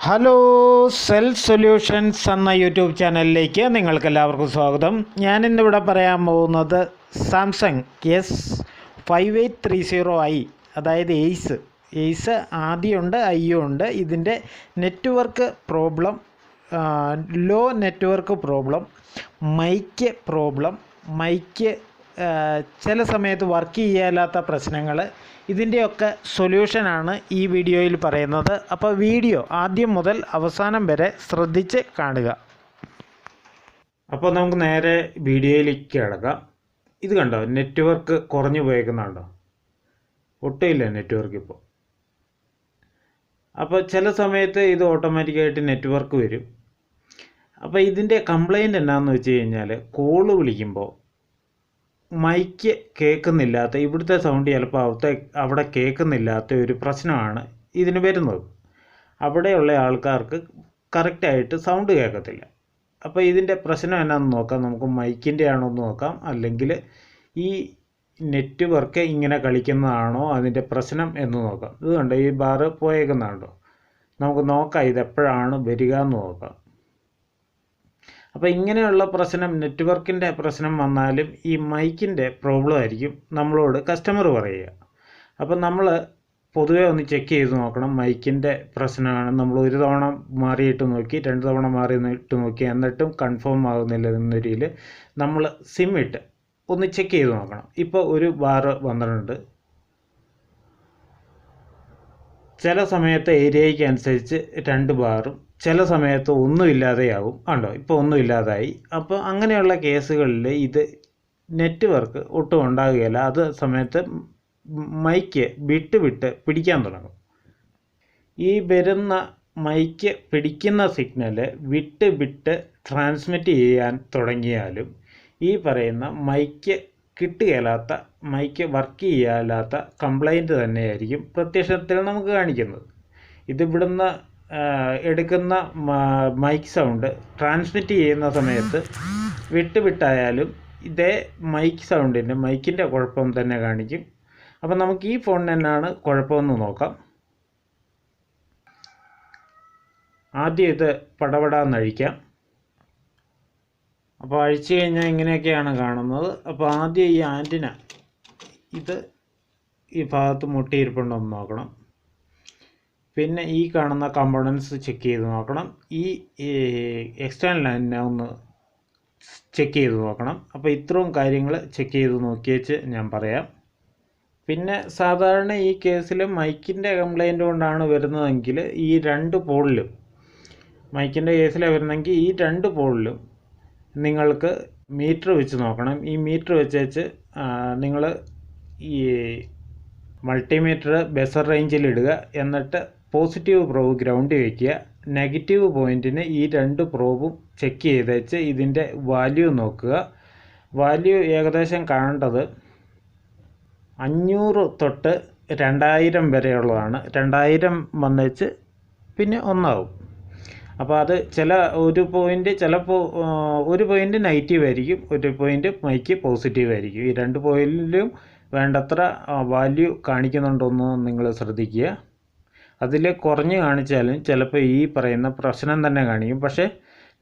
Hello self solutions എന്ന YouTube ചാനലിലേക്ക് നിങ്ങൾക്കെല്ലാവർക്കും സ്വാഗതം. ഞാനിന്നിവിടെ പറയാൻ പോകുന്നത് സാംസങ് S5830i, അതായത് എയ്സ് ആദ്യമുണ്ട്, ഐയും ഉണ്ട്. ഇതിൻ്റെ network problem, low network problem, mike ചില സമയത്ത് വർക്ക് ചെയ്യാത്ത പ്രശ്നങ്ങൾ, ഇതിൻ്റെയൊക്കെ സൊല്യൂഷനാണ് ഈ വീഡിയോയിൽ പറയുന്നത്. അപ്പോൾ വീഡിയോ ആദ്യം മുതൽ അവസാനം വരെ ശ്രദ്ധിച്ച് കാണുക. അപ്പോൾ നമുക്ക് നേരെ വീഡിയോയിലേക്ക് കിടക്കാം. ഇത് കണ്ടോ, നെറ്റ്വർക്ക് കുറഞ്ഞു പോയേക്കുന്നുണ്ടോ? ഒട്ടുമില്ല നെറ്റ്വർക്ക് ഇപ്പോൾ. അപ്പോൾ ചില സമയത്ത് ഇത് ഓട്ടോമാറ്റിക്കായിട്ട് നെറ്റ്വർക്ക് വരും. അപ്പോൾ ഇതിൻ്റെ കംപ്ലൈൻറ്റ് എന്നാന്ന് വെച്ച് കഴിഞ്ഞാൽ, കോള് വിളിക്കുമ്പോൾ മൈക്ക് കേൾക്കുന്നില്ലാത്ത, ഇവിടുത്തെ സൗണ്ട് ചിലപ്പോൾ അവിടെ കേൾക്കുന്നില്ലാത്ത ഒരു പ്രശ്നമാണ് ഇതിന് വരുന്നത്. അവിടെയുള്ള ആൾക്കാർക്ക് കറക്റ്റായിട്ട് സൗണ്ട് കേൾക്കത്തില്ല. അപ്പോൾ ഇതിൻ്റെ പ്രശ്നം എന്നാന്ന് നോക്കാം. നമുക്ക് മൈക്കിൻ്റെ ആണോ എന്ന് നോക്കാം, അല്ലെങ്കിൽ ഈ നെറ്റ്വർക്ക് ഇങ്ങനെ കളിക്കുന്നതാണോ അതിൻ്റെ പ്രശ്നം എന്ന് നോക്കാം. ഇത് കണ്ടോ, ഈ ബാറ് പോയേക്കുന്നുണ്ടോ? നമുക്ക് നോക്കാം ഇതെപ്പോഴാണ് വരിക എന്ന് നോക്കാം. അപ്പോൾ ഇങ്ങനെയുള്ള പ്രശ്നം, നെറ്റ്വർക്കിൻ്റെ പ്രശ്നം വന്നാലും ഈ മൈക്കിൻ്റെ പ്രോബ്ലം ആയിരിക്കും നമ്മളോട് കസ്റ്റമർ പറയുക. അപ്പം നമ്മൾ പൊതുവേ ഒന്ന് ചെക്ക് ചെയ്ത് നോക്കണം. മൈക്കിൻ്റെ പ്രശ്നമാണ്. നമ്മൾ ഒരു തവണ മാറിയിട്ട് നോക്കി, 2 തവണ മാറിയിട്ട് നോക്കി, എന്നിട്ടും കൺഫേം ആകുന്നില്ല എന്ന രീതിയിൽ നമ്മൾ സിം ഇട്ട് ഒന്ന് ചെക്ക് ചെയ്ത് നോക്കണം. ഇപ്പോൾ ഒരു ബാറ് വന്നിട്ടുണ്ട്. ചില സമയത്ത് ഏരിയയ്ക്ക് അനുസരിച്ച് 2 ബാറും, ചില സമയത്ത് ഒന്നുമില്ലാതെയാവും. ഉണ്ടോ, ഇപ്പോൾ ഒന്നുമില്ലാതായി. അപ്പോൾ അങ്ങനെയുള്ള കേസുകളിൽ ഇത് നെറ്റ്വർക്ക് ഒട്ടും ഉണ്ടാകുകയില്ല. അത് സമയത്ത് മൈക്ക് വിട്ട് പിടിക്കാൻ തുടങ്ങും. ഈ വരുന്ന മൈക്ക് പിടിക്കുന്ന സിഗ്നൽ വിട്ട് ട്രാൻസ്മിറ്റ് ചെയ്യാൻ തുടങ്ങിയാലും ഈ പറയുന്ന മൈക്ക് കിട്ടുകയില്ലാത്ത, മൈക്ക് വർക്ക് ചെയ്യാത്ത കംപ്ലൈൻറ്റ് തന്നെയായിരിക്കും പ്രത്യക്ഷത്തിൽ നമുക്ക് കാണിക്കുന്നത്. ഇതിവിടുന്ന് എടുക്കുന്ന മൈക്ക് സൗണ്ട് ട്രാൻസ്മിറ്റ് ചെയ്യുന്ന സമയത്ത് വിട്ടായാലും ഇതേ മൈക്കിൻ്റെ കുഴപ്പം തന്നെ കാണിക്കും. അപ്പം നമുക്ക് ഈ ഫോണിന് തന്നെയാണ് കുഴപ്പമെന്ന് നോക്കാം. ആദ്യം ഇത് പടപടാന്ന് അഴിക്കാം. അപ്പോൾ അഴിച്ചു കഴിഞ്ഞാൽ ഇങ്ങനെയൊക്കെയാണ് കാണുന്നത്. അപ്പോൾ ആദ്യം ഈ ആൻറ്റിന ഇത് ഈ ഭാഗത്ത് മുട്ടിയിരിപ്പുണ്ടോ എന്ന് നോക്കണം. പിന്നെ ഈ കാണുന്ന കമ്പോണൻസ് ചെക്ക് ചെയ്ത് നോക്കണം. ഈ എക്സ്റ്റേണൽ ആൻറ്റിന ഒന്ന് ചെക്ക് ചെയ്ത് നോക്കണം. അപ്പോൾ ഇത്രയും കാര്യങ്ങൾ ചെക്ക് ചെയ്ത് നോക്കിയേച്ച് ഞാൻ പറയാം. പിന്നെ സാധാരണ ഈ കേസിൽ മൈക്കിൻ്റെ കംപ്ലൈൻറ്റ് കൊണ്ടാണ് വരുന്നതെങ്കിൽ ഈ 2 പോളിലും, മൈക്കിൻ്റെ കേസിലാണ് വരുന്നതെങ്കിൽ ഈ 2 പോളിലും നിങ്ങൾക്ക് മീറ്റർ വെച്ച് നോക്കണം. ഈ മീറ്റർ വെച്ചേച്ച് നിങ്ങൾ ഈ മൾട്ടിമീറ്റർ ബസർ റേഞ്ചിൽ ഇടുക. എന്നിട്ട് പോസിറ്റീവ് പ്രോബ് ഗ്രൗണ്ടിൽ വയ്ക്കുക. നെഗറ്റീവ് പോയിൻറ്റിന് ഈ 2 പ്രോബും ചെക്ക് ചെയ്തേച്ച് ഇതിൻ്റെ വാല്യൂ നോക്കുക. വാല്യൂ ഏകദേശം കാണേണ്ടത് 500 തൊട്ട് 2000 വരെയുള്ളതാണ്. 2000 വന്നേച്ച് പിന്നെ ഒന്നാവും. അപ്പോൾ അത് ഒരു പോയിൻ്റ് ചിലപ്പോൾ ഒരു പോയിൻ്റ് നെഗറ്റീവ് ആയിരിക്കും, ഒരു പോയിൻ്റ് മൈക്ക് പോസിറ്റീവ് ആയിരിക്കും. ഈ 2 പോയിൻറ്റിലും വേണ്ടത്ര വാല്യൂ കാണിക്കുന്നുണ്ടോയെന്ന് നിങ്ങൾ ശ്രദ്ധിക്കുക. അതിൽ കുറഞ്ഞ് കാണിച്ചാലും ചിലപ്പോൾ ഈ പറയുന്ന പ്രശ്നം തന്നെ കാണിക്കും. പക്ഷേ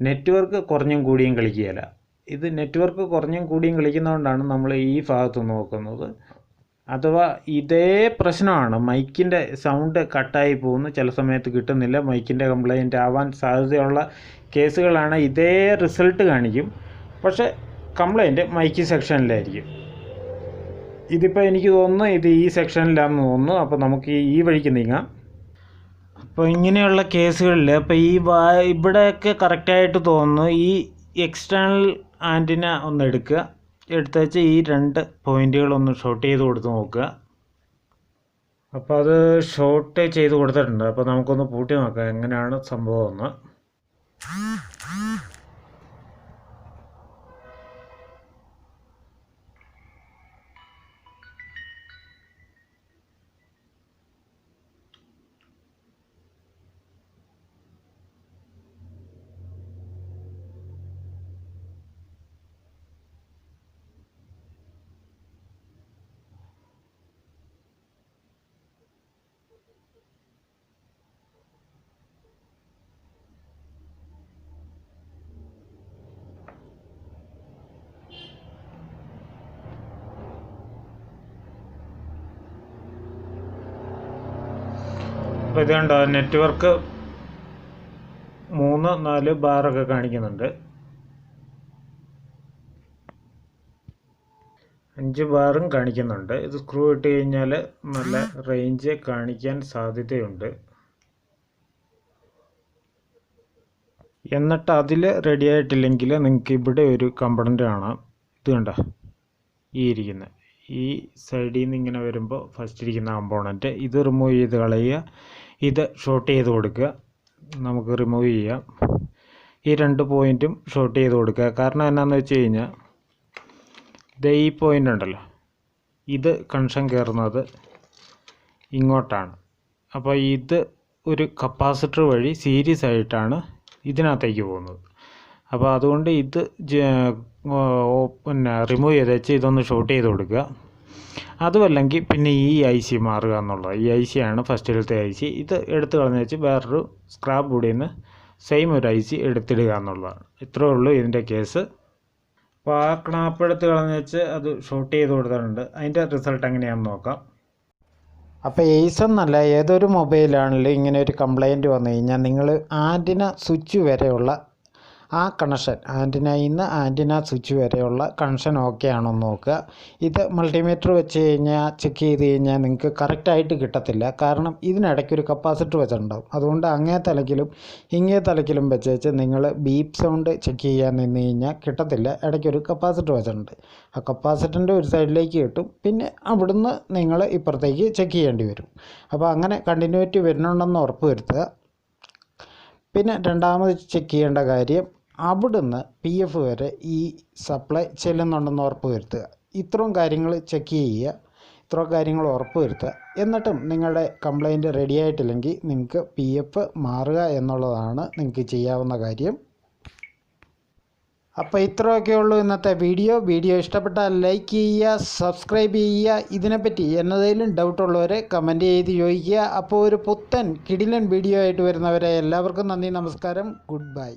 നെറ്റ്വർക്ക് കുറഞ്ഞും കൂടിയും കളിക്കുകയില്ല. ഇത് നെറ്റ്വർക്ക് കുറഞ്ഞും കൂടിയും കളിക്കുന്നതുകൊണ്ടാണ് നമ്മൾ ഈ ഭാഗത്ത് നോക്കുന്നത്. അഥവാ ഇതേ പ്രശ്നമാണ്, മൈക്കിൻ്റെ സൗണ്ട് കട്ടായി പോകുന്നു, ചില സമയത്ത് കിട്ടുന്നില്ല, മൈക്കിൻ്റെ കംപ്ലൈൻറ്റ് ആവാൻ സാധ്യതയുള്ള കേസുകളാണ്. ഇതേ റിസൾട്ട് കാണിക്കും, പക്ഷേ കംപ്ലൈൻറ്റ് മൈക്ക് സെക്ഷനിലായിരിക്കും. ഇതിപ്പോൾ എനിക്ക് തോന്നുന്നു ഇത് ഈ സെക്ഷനിലാണെന്ന് തോന്നുന്നു. അപ്പോൾ നമുക്ക് ഈ വഴിക്ക് നീങ്ങാം. അപ്പോൾ ഇങ്ങനെയുള്ള കേസുകളിൽ അപ്പോൾ ഇവിടെയൊക്കെ കറക്റ്റായിട്ട് തോന്നുന്നു. ഈ എക്സ്റ്റേണൽ ആൻറ്റിന ഒന്ന് എടുത്തേച്ച് ഈ 2 പോയിൻറ്റുകളൊന്ന് ഷോർട്ട് ചെയ്ത് കൊടുത്ത് നോക്കുക. അപ്പോൾ അത് ഷോർട്ട് ചെയ്ത് കൊടുത്തിട്ടുണ്ട്. അപ്പോൾ നമുക്കൊന്ന് പൂട്ടി നോക്കാം എങ്ങനെയാണ് സംഭവം എന്ന്. അപ്പോൾ ഇത് കണ്ടോ, നെറ്റ്വർക്ക് 3-4 ബാറൊക്കെ കാണിക്കുന്നുണ്ട്. 5 ബാറും കാണിക്കുന്നുണ്ട്. ഇത് സ്ക്രൂ ഇട്ട് കഴിഞ്ഞാൽ നല്ല റേഞ്ച് കാണിക്കാൻ സാധ്യതയുണ്ട്. എന്നിട്ട് അതിൽ റെഡി ആയിട്ടില്ലെങ്കിൽ നിങ്ങൾക്ക് ഇവിടെ ഒരു കമ്പണൻ്റ് കാണാം. ഇത് കണ്ട ഈ ഇരിക്കുന്ന ഈ സൈഡിൽ നിന്ന് ഇങ്ങനെ വരുമ്പോൾ ഫസ്റ്റ് ഇരിക്കുന്ന കമ്പോണൻറ്റ് ഇത് റിമൂവ് ചെയ്ത് കളയുക. ഇത് ഷോർട്ട് ചെയ്ത് കൊടുക്കുക. നമുക്ക് റിമൂവ് ചെയ്യാം. ഈ 2 പോയിൻറ്റും ഷോർട്ട് ചെയ്ത് കൊടുക്കുക. കാരണം എന്നാന്ന് വെച്ച് കഴിഞ്ഞാൽ ഈ പോയിൻ്റ് ഉണ്ടല്ലോ, ഇത് കണക്ഷൻ കയറുന്നത് ഇങ്ങോട്ടാണ്. അപ്പോൾ ഇത് ഒരു കപ്പാസിറ്റർ വഴി സീരീസ് ആയിട്ടാണ് ഇതിനകത്തേക്ക് പോകുന്നത്. അപ്പോൾ അതുകൊണ്ട് ഇത് പിന്നെ റിമൂവ് ചെയ്ത് വെച്ച് ഇതൊന്ന് ഷോർട്ട് ചെയ്ത് കൊടുക്കുക. അതുമല്ലെങ്കിൽ പിന്നെ ഈ IC മാറുക എന്നുള്ളത്. ഈ IC ആണ് ഫസ്റ്റിലത്തെ IC. ഇത് എടുത്ത് കളഞ്ഞ് വെച്ച് വേറൊരു സ്ക്രാപ്പ് ബോർഡിൽ നിന്ന് സെയിം ഒരു IC എടുത്തിടുക എന്നുള്ളതാണ്. ഇത്രയേ ഉള്ളൂ ഇതിൻ്റെ കേസ്. അപ്പോൾ ആ ക്ലാപ്പ് എടുത്ത് കളഞ്ഞ് വെച്ച് അത് ഷോർട്ട് ചെയ്ത് കൊടുത്തിട്ടുണ്ട്. അതിൻ്റെ റിസൾട്ട് എങ്ങനെയാണെന്ന് നോക്കാം. അപ്പോൾ എയ്സ് എന്നല്ല, ഏതൊരു മൊബൈലാണെങ്കിലും ഇങ്ങനെ ഒരു കംപ്ലൈൻറ്റ് വന്നു കഴിഞ്ഞാൽ നിങ്ങൾ ആൻറ്റിന സ്വിച്ച് വരെയുള്ള ആ കണക്ഷൻ, ആൻറ്റിനയിൽ നിന്ന് ആൻറ്റിന സ്വിച്ച് വരെയുള്ള കണക്ഷൻ ഓക്കെ ആണോ എന്ന് നോക്കുക. ഇത് മൾട്ടിമീറ്റർ വെച്ച് കഴിഞ്ഞാൽ ചെക്ക് ചെയ്ത് കഴിഞ്ഞാൽ നിങ്ങൾക്ക് കറക്റ്റായിട്ട് കിട്ടത്തില്ല. കാരണം ഇതിനിടയ്ക്കൊരു കപ്പാസിറ്റർ വെച്ചിട്ടുണ്ടാവും. അതുകൊണ്ട് അങ്ങേ തലക്കിലും ഇങ്ങേ തലക്കിലും വെച്ച് നിങ്ങൾ ബീപ്പ് സൗണ്ട് ചെക്ക് ചെയ്യാൻ നിന്ന് കഴിഞ്ഞാൽ കിട്ടത്തില്ല. ഇടയ്ക്കൊരു കപ്പാസിറ്റർ വെച്ചിട്ടുണ്ട്. ആ കപ്പാസിറ്ററിൻ്റെ ഒരു സൈഡിലേക്ക് കിട്ടും, പിന്നെ അവിടുന്ന് നിങ്ങൾ ഇപ്പുറത്തേക്ക് ചെക്ക് ചെയ്യേണ്ടി വരും. അപ്പോൾ അങ്ങനെ കണ്ടിന്യൂറ്റി വരുന്നുണ്ടെന്ന് ഉറപ്പ് വരുത്തുക. പിന്നെ രണ്ടാമത് ചെക്ക് ചെയ്യേണ്ട കാര്യം, അവിടുന്ന് PF വരെ ഈ സപ്ലൈ ചെല്ലുന്നുണ്ടെന്ന് ഉറപ്പ് വരുത്തുക. ഇത്രയും കാര്യങ്ങൾ ചെക്ക് ചെയ്യുക, ഇത്രയും കാര്യങ്ങൾ ഉറപ്പ് വരുത്തുക. എന്നിട്ടും നിങ്ങളുടെ കംപ്ലൈൻറ്റ് റെഡി ആയിട്ടില്ലെങ്കിൽ നിങ്ങൾക്ക് PF മാറുക എന്നുള്ളതാണ് നിങ്ങൾക്ക് ചെയ്യാവുന്ന കാര്യം. അപ്പോൾ ഇത്രയൊക്കെ ഉള്ളൂ ഇന്നത്തെ വീഡിയോ ഇഷ്ടപ്പെട്ടാൽ ലൈക്ക് ചെയ്യുക, സബ്സ്ക്രൈബ് ചെയ്യുക. ഇതിനെപ്പറ്റി എന്നതിലും ഡൗട്ടുള്ളവരെ കമൻറ്റ് ചെയ്ത് ചോദിക്കുക. അപ്പോൾ ഒരു പുത്തൻ കിടിലൻ വീഡിയോ ആയിട്ട് വരുന്നവരെ എല്ലാവർക്കും നന്ദി, നമസ്കാരം, ഗുഡ് ബൈ.